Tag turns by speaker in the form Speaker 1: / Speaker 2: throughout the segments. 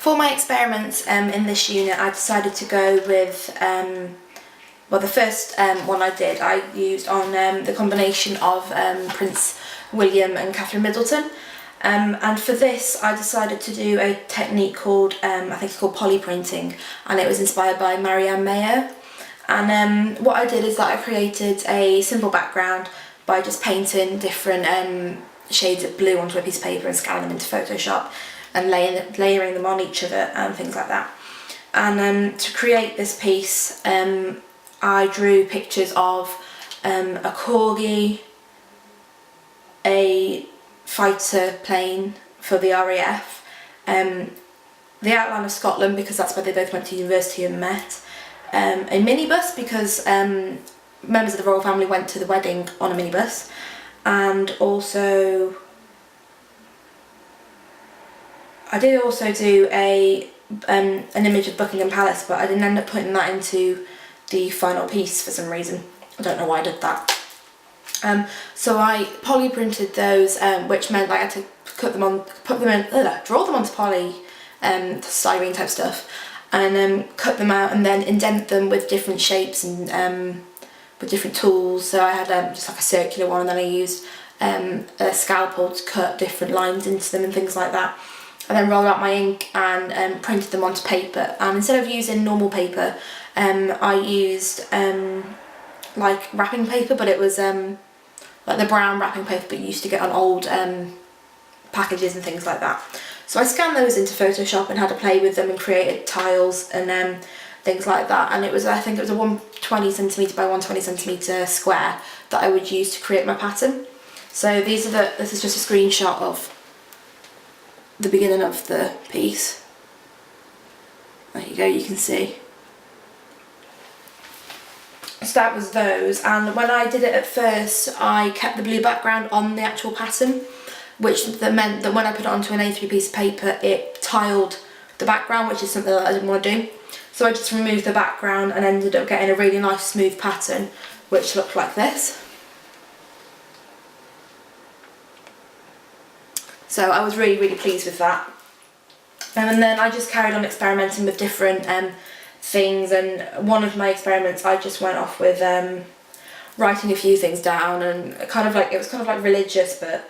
Speaker 1: For my experiments in this unit, I decided to go with, well, the first one I used on the combination of Prince William and Catherine Middleton. And for this, I decided to do a technique called, I think it's called polyprinting, and it was inspired by Marianne Mayo. And what I did is that I created a simple background by just painting different shades of blue onto a piece of paper and scanning them into Photoshop and layering them on each other and things like that. And to create this piece, I drew pictures of a corgi, a fighter plane for the RAF, the outline of Scotland because that's where they both went to university and met, a minibus because members of the royal family went to the wedding on a minibus, and also I did also do an image of Buckingham Palace, but I didn't end up putting that into the final piece for some reason. I don't know why I did that. So I poly printed those, which meant I had to draw them onto poly, styrene type stuff, and cut them out and then indent them with different shapes and with different tools. So I had just like a circular one, and then I used a scalpel to cut different lines into them and things like that. I then rolled out my ink and printed them onto paper, and instead of using normal paper, I used like wrapping paper, but it was like the brown wrapping paper but you used to get on old packages and things like that. So I scanned those into Photoshop and had to play with them and created tiles and things like that, and it was, I think it was a 120cm by 120cm square that I would use to create my pattern. So this is just a screenshot of the beginning of the piece. There you go, you can see. So that was those, and when I did it at first I kept the blue background on the actual pattern, which meant that when I put it onto an A3 piece of paper it tiled the background, which is something that I didn't want to do. So I just removed the background and ended up getting a really nice smooth pattern which looked like this. So I was really pleased with that. And then I just carried on experimenting with different things, and one of my experiments I just went off with writing a few things down, and it was kind of like religious, but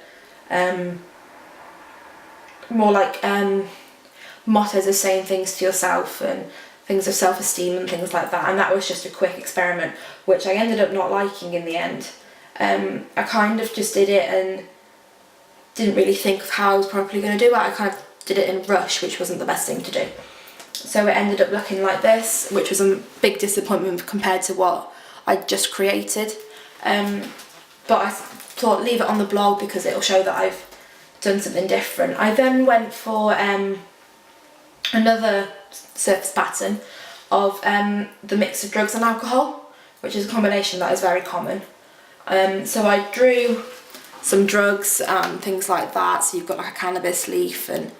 Speaker 1: more like mottos of saying things to yourself and things of self-esteem and things like that, and that was just a quick experiment which I ended up not liking in the end. I kind of just did it and didn't really think of how I was properly going to do it. I kind of did it in a rush, which wasn't the best thing to do. So it ended up looking like this, which was a big disappointment compared to what I'd just created. But I thought leave it on the blog because it'll show that I've done something different. I then went for another surface pattern of the mix of drugs and alcohol, which is a combination that is very common. So I drew some drugs and things like that, so you've got like a cannabis leaf and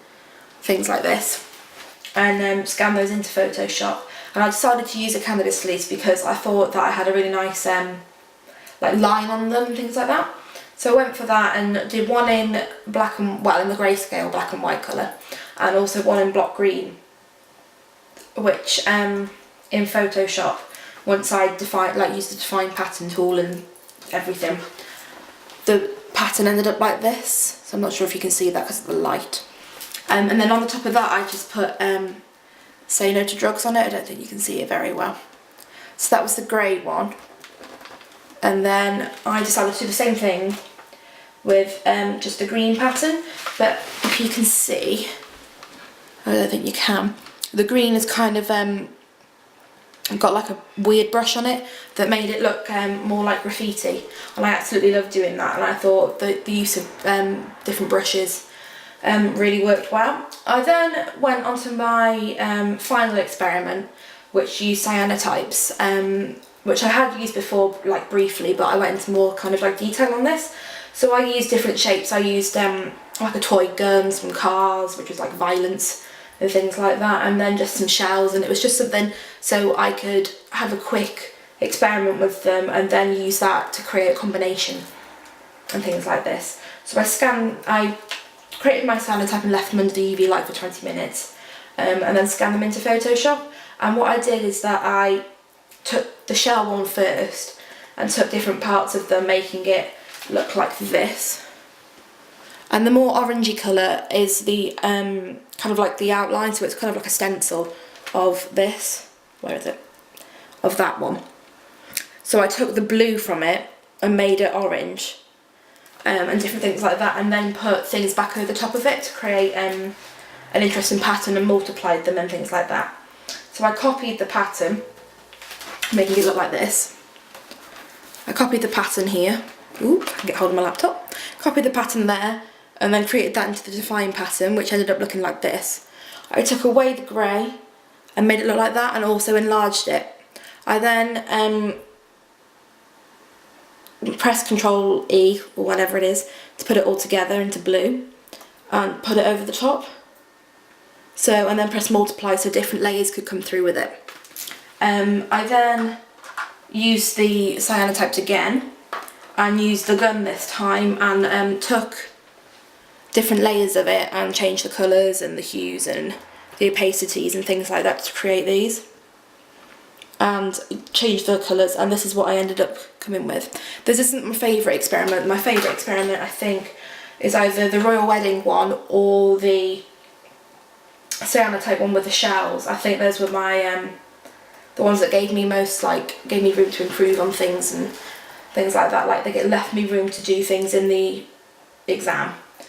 Speaker 1: things like this, and scan those into Photoshop. And I decided to use a cannabis leaf because I thought that I had a really nice like line on them and things like that. So I went for that and did one in in the grayscale black and white colour, and also one in block green, which in Photoshop, once I used the define pattern tool and everything, the pattern ended up like this. So I'm not sure if you can see that because of the light. And then on the top of that I just put say no to drugs on it. I don't think you can see it very well. So that was the grey one. And then I decided to do the same thing with just the green pattern, but if you can see, I don't think you can, the green is kind of got like a weird brush on it that made it look more like graffiti, and I absolutely loved doing that, and I thought the use of different brushes really worked well. I then went on to my final experiment, which used cyanotypes, which I had used before, like briefly, but I went into more kind of like detail on this. So I used different shapes. I used like a toy gun, some cars, which was like violence and things like that, and then just some shells, and it was just something so I could have a quick experiment with them and then use that to create a combination and things like this. So I created my cyanotype and left them under the UV light for 20 minutes, and then scan them into Photoshop. And what I did is that I took the shell one first and took different parts of them, making it look like this. And the more orangey colour is the kind of like the outline, so it's kind of like a stencil of this. Where is it? Of that one. So I took the blue from it and made it orange, and different things like that, and then put things back over the top of it to create an interesting pattern, and multiplied them and things like that. So I copied the pattern, making it look like this. I copied the pattern here. Ooh, I can get hold of my laptop. Copied the pattern there, and then created that into the define pattern, which ended up looking like this. I took away the grey and made it look like that, and also enlarged it. I then press Ctrl E or whatever it is to put it all together into blue and put it over the top. So, and then press multiply so different layers could come through with it. I then used the cyanotyped again and used the gun this time, and took different layers of it and changed the colours and the hues and the opacities and things like that to create these, and change the colours, and this is what I ended up coming with. This isn't my favourite experiment. My favourite experiment, I think, is either the Royal Wedding one or the cyanotype one with the shells. I think those were my the ones that gave me most, gave me room to improve on things and things like that. Like, they left me room to do things in the exam.